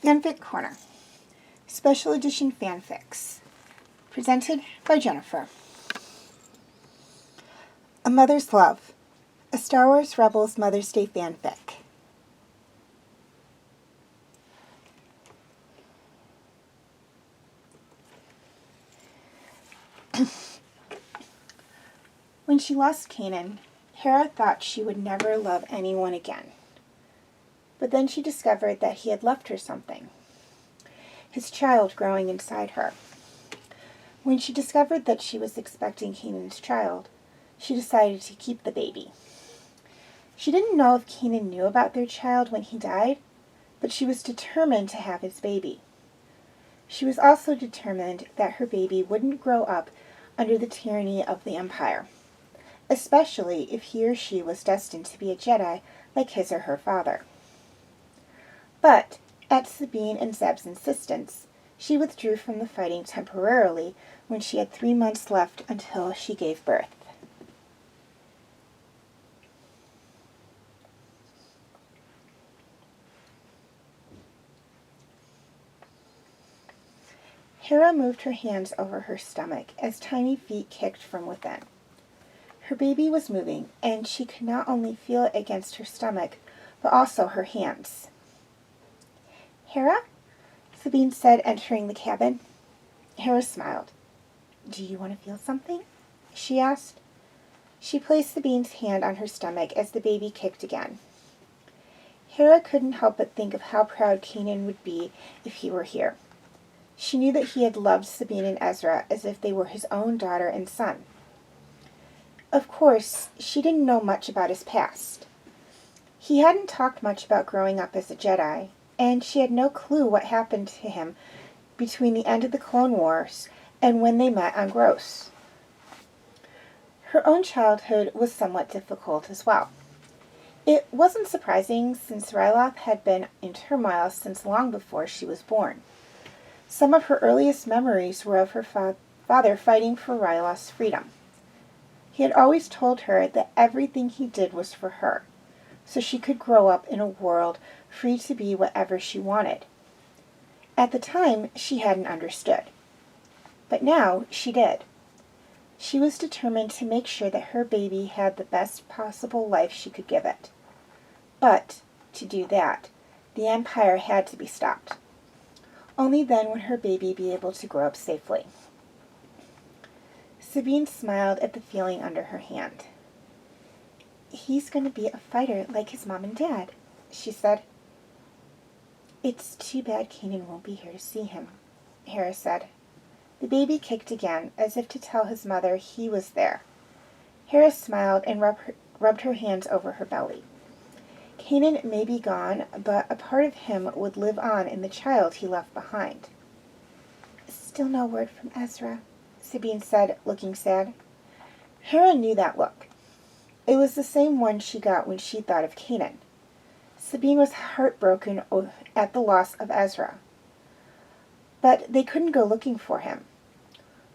Fanfic Corner, Special Edition Fanfics, presented by Jennifer. A Mother's Love, a Star Wars Rebels Mother's Day fanfic. When she lost Kanan, Hera thought she would never love anyone again. But then she discovered that he had left her something, his child growing inside her. When she discovered that she was expecting Kanan's child, she decided to keep the baby. She didn't know if Kanan knew about their child when he died, but she was determined to have his baby. She was also determined that her baby wouldn't grow up under the tyranny of the Empire, especially if he or she was destined to be a Jedi like his or her father. But, at Sabine and Zeb's insistence, she withdrew from the fighting temporarily when she had 3 months left until she gave birth. Hera moved her hands over her stomach as tiny feet kicked from within. Her baby was moving, and she could not only feel it against her stomach, but also her hands. "Hera?" Sabine said, entering the cabin. Hera smiled. "Do you want to feel something?" she asked. She placed Sabine's hand on her stomach as the baby kicked again. Hera couldn't help but think of how proud Kanan would be if he were here. She knew that he had loved Sabine and Ezra as if they were his own daughter and son. Of course, she didn't know much about his past. He hadn't talked much about growing up as a Jedi, and she had no clue what happened to him between the end of the Clone Wars and when they met on Gross. Her own childhood was somewhat difficult as well. It wasn't surprising, since Ryloth had been in turmoil since long before she was born. Some of her earliest memories were of her father fighting for Ryloth's freedom. He had always told her that everything he did was for her, so she could grow up in a world free to be whatever she wanted. At the time, she hadn't understood. But now, she did. She was determined to make sure that her baby had the best possible life she could give it. But, to do that, the Empire had to be stopped. Only then would her baby be able to grow up safely. Sabine smiled at the feeling under her hand. "He's going to be a fighter like his mom and dad," she said. "It's too bad Kanan won't be here to see him," Hera said. The baby kicked again, as if to tell his mother he was there. Hera smiled and rubbed her hands over her belly. Kanan may be gone, but a part of him would live on in the child he left behind. "Still no word from Ezra," Sabine said, looking sad. Hera knew that look. It was the same one she got when she thought of Kanan. Sabine was heartbroken at the loss of Ezra. But they couldn't go looking for him.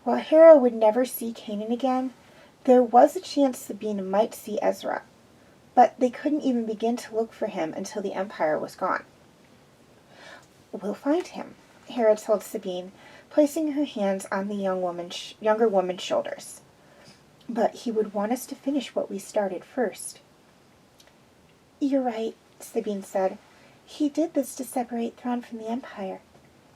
While Hera would never see Kanan again, there was a chance Sabine might see Ezra, but they couldn't even begin to look for him until the Empire was gone. "We'll find him," Hera told Sabine, placing her hands on the younger woman's shoulders. "But he would want us to finish what we started first." "You're right," Sabine said. "He did this to separate Thrawn from the Empire.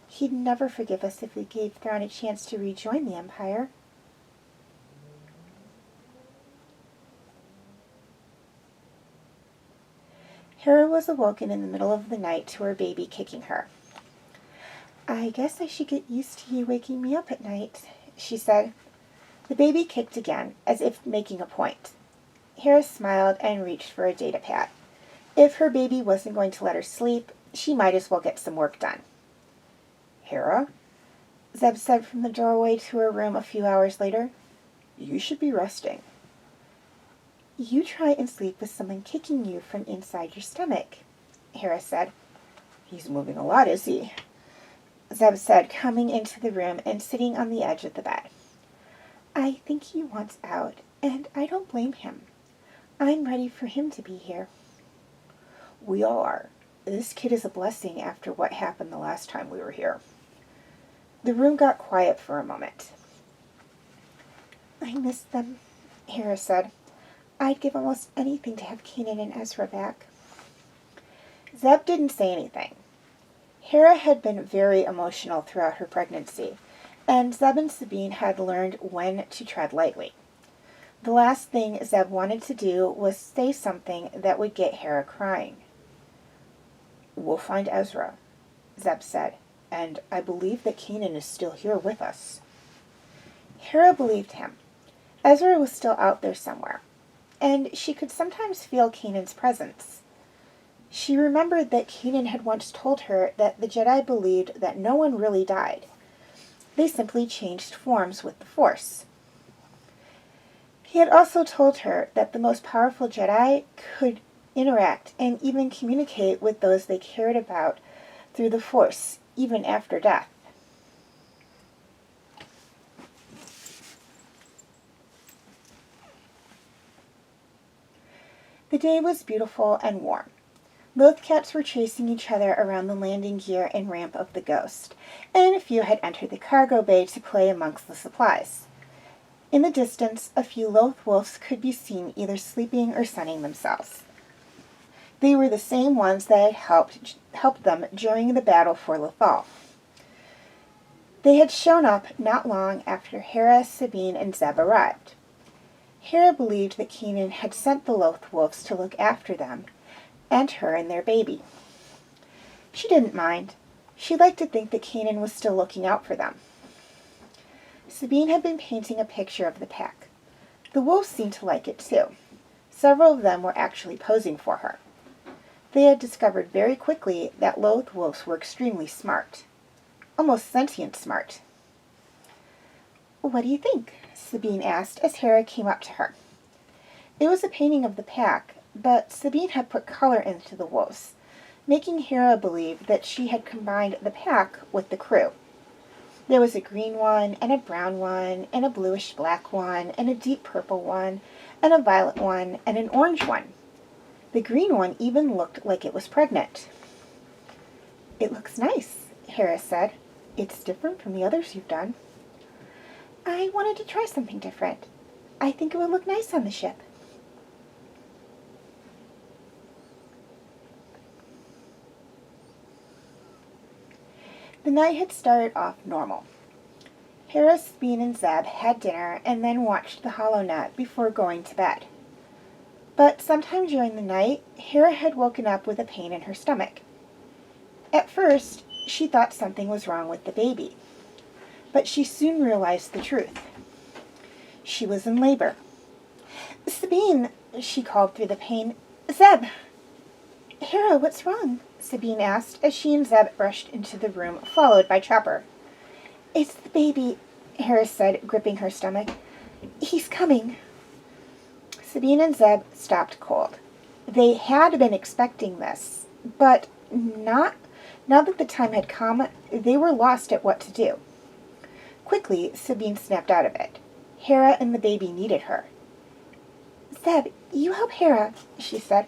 He'd never forgive us if we gave Thrawn a chance to rejoin the Empire." Hera was awoken in the middle of the night to her baby kicking her. "I guess I should get used to you waking me up at night," she said. The baby kicked again, as if making a point. Hera smiled and reached for a data pad. If her baby wasn't going to let her sleep, she might as well get some work done. "Hera," Zeb said from the doorway to her room a few hours later, "you should be resting." "You try and sleep with someone kicking you from inside your stomach," Hera said. "He's moving a lot, is he?" Zeb said, coming into the room and sitting on the edge of the bed. "I think he wants out, and I don't blame him. I'm ready for him to be here." "We all are. This kid is a blessing after what happened the last time we were here." The room got quiet for a moment. "I miss them," Hera said. "I'd give almost anything to have Kanan and Ezra back." Zeb didn't say anything. Hera had been very emotional throughout her pregnancy, and Zeb and Sabine had learned when to tread lightly. The last thing Zeb wanted to do was say something that would get Hera crying. "We'll find Ezra," Zeb said, "and I believe that Kanan is still here with us." Hera believed him. Ezra was still out there somewhere, and she could sometimes feel Kanan's presence. She remembered that Kanan had once told her that the Jedi believed that no one really died. They simply changed forms with the Force. He had also told her that the most powerful Jedi could interact and even communicate with those they cared about through the Force, even after death. The day was beautiful and warm. Both cats were chasing each other around the landing gear and ramp of the Ghost, and a few had entered the cargo bay to play amongst the supplies. In the distance, a few loth wolves could be seen either sleeping or sunning themselves. They were the same ones that had helped them during the battle for Lothal. They had shown up not long after Hera, Sabine, and Zeb arrived. Hera believed that Kanan had sent the loth wolves to look after them, and her and their baby. She didn't mind. She liked to think that Kanan was still looking out for them. Sabine had been painting a picture of the pack. The wolves seemed to like it too. Several of them were actually posing for her. They had discovered very quickly that loth wolves were extremely smart. Almost sentient smart. "What do you think?" Sabine asked as Hera came up to her. It was a painting of the pack, but Sabine had put color into the wolves, making Hera believe that she had combined the pack with the crew. There was a green one, and a brown one, and a bluish-black one, and a deep purple one, and a violet one, and an orange one. The green one even looked like it was pregnant. "It looks nice," Hera said. "It's different from the others you've done." "I wanted to try something different. I think it would look nice on the ship." The night had started off normal. Hera, Sabine, and Zeb had dinner and then watched the HoloNet before going to bed. But sometime during the night, Hera had woken up with a pain in her stomach. At first, she thought something was wrong with the baby, but she soon realized the truth. She was in labor. "Sabine," she called through the pain. "Zeb!" "Hera, what's wrong?" Sabine asked as she and Zeb rushed into the room, followed by Chopper. "It's the baby," Hera said, gripping her stomach. "He's coming." Sabine and Zeb stopped cold. They had been expecting this, but now that the time had come, they were lost at what to do. Quickly, Sabine snapped out of it. Hera and the baby needed her. Zeb, you help Hera, she said.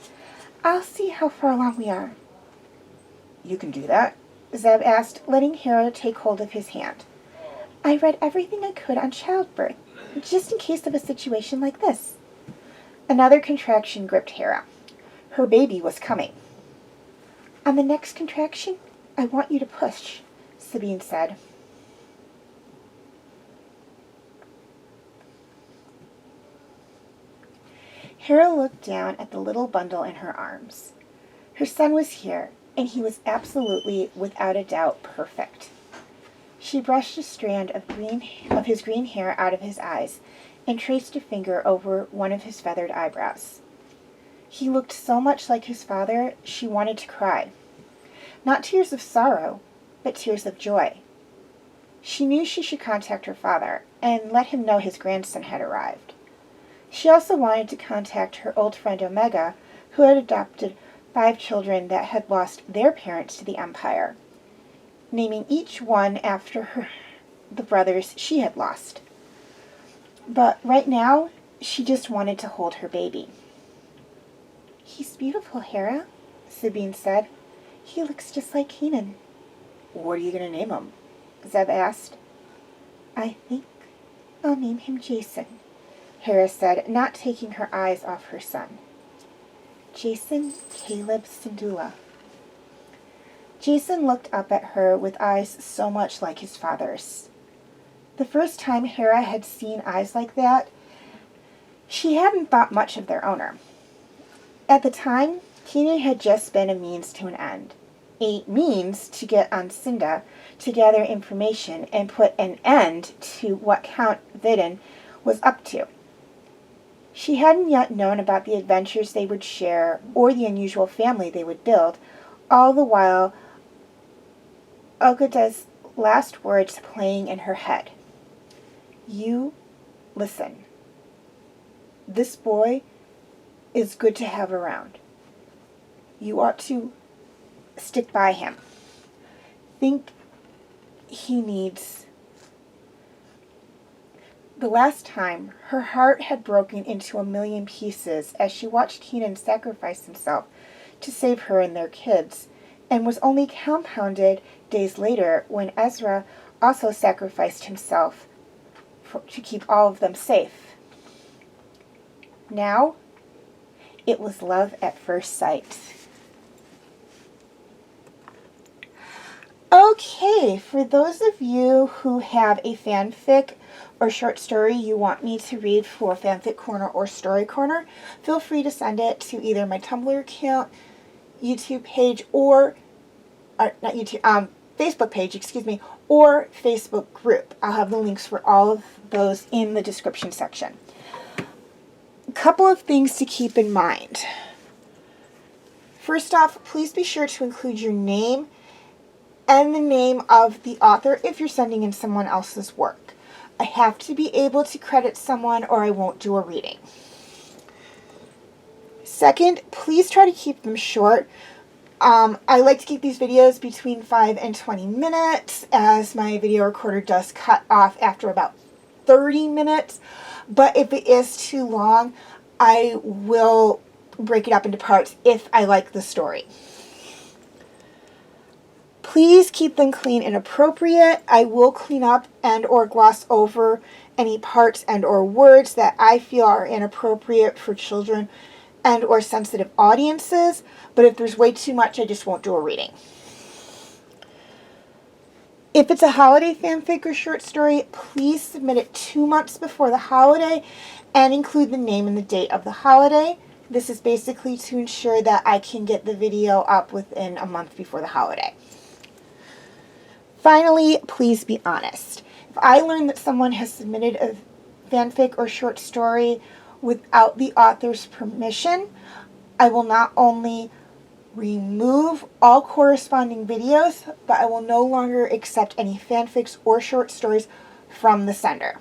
I'll see how far along we are. You can do that? Zeb asked, letting Hera take hold of his hand. I read everything I could on childbirth, just in case of a situation like this. Another contraction gripped Hera. Her baby was coming. On the next contraction, I want you to push, Sabine said. Hera looked down at the little bundle in her arms. Her son was here, and he was absolutely, without a doubt, perfect. She brushed a strand of his green hair out of his eyes and traced a finger over one of his feathered eyebrows. He looked so much like his father, she wanted to cry. Not tears of sorrow, but tears of joy. She knew she should contact her father and let him know his grandson had arrived. She also wanted to contact her old friend Omega, who had adopted 5 children that had lost their parents to the Empire, naming each one after the brothers she had lost. But right now, she just wanted to hold her baby. He's beautiful, Hera, Sabine said. He looks just like Kanan. What are you going to name him? Zeb asked. I think I'll name him Jason, Hera said, not taking her eyes off her son. Jason Caleb Syndulla. Jason looked up at her with eyes so much like his father's. The first time Hera had seen eyes like that, she hadn't thought much of their owner. At the time, Kanan had just been a means to an end. A means to get on Cinda to gather information and put an end to what Count Vidin was up to. She hadn't yet known about the adventures they would share or the unusual family they would build, all the while Ogada's last words playing in her head. You listen. This boy is good to have around. You ought to stick by him. Think he needs... The last time, her heart had broken into a million pieces as she watched Kanan sacrifice himself to save her and their kids, and was only compounded days later when Ezra also sacrificed himself to keep all of them safe. Now, it was love at first sight. Okay, for those of you who have a fanfic or short story you want me to read for Fanfic Corner or Story Corner, feel free to send it to either my Tumblr account, YouTube page, or Facebook page, or Facebook group. I'll have the links for all of those in the description section. A couple of things to keep in mind. First off, please be sure to include your name and the name of the author if you're sending in someone else's work. I have to be able to credit someone or I won't do a reading. Second, please try to keep them short. I like to keep these videos between 5 and 20 minutes as my video recorder does cut off after about 30 minutes. But if it is too long, I will break it up into parts if I like the story. Please keep them clean and appropriate. I will clean up and or gloss over any parts and or words that I feel are inappropriate for children and or sensitive audiences. But if there's way too much, I just won't do a reading. If it's a holiday fanfic or short story, please submit it 2 months before the holiday and include the name and the date of the holiday. This is basically to ensure that I can get the video up within a month before the holiday. Finally, please be honest. If I learn that someone has submitted a fanfic or short story without the author's permission, I will not only remove all corresponding videos, but I will no longer accept any fanfics or short stories from the sender.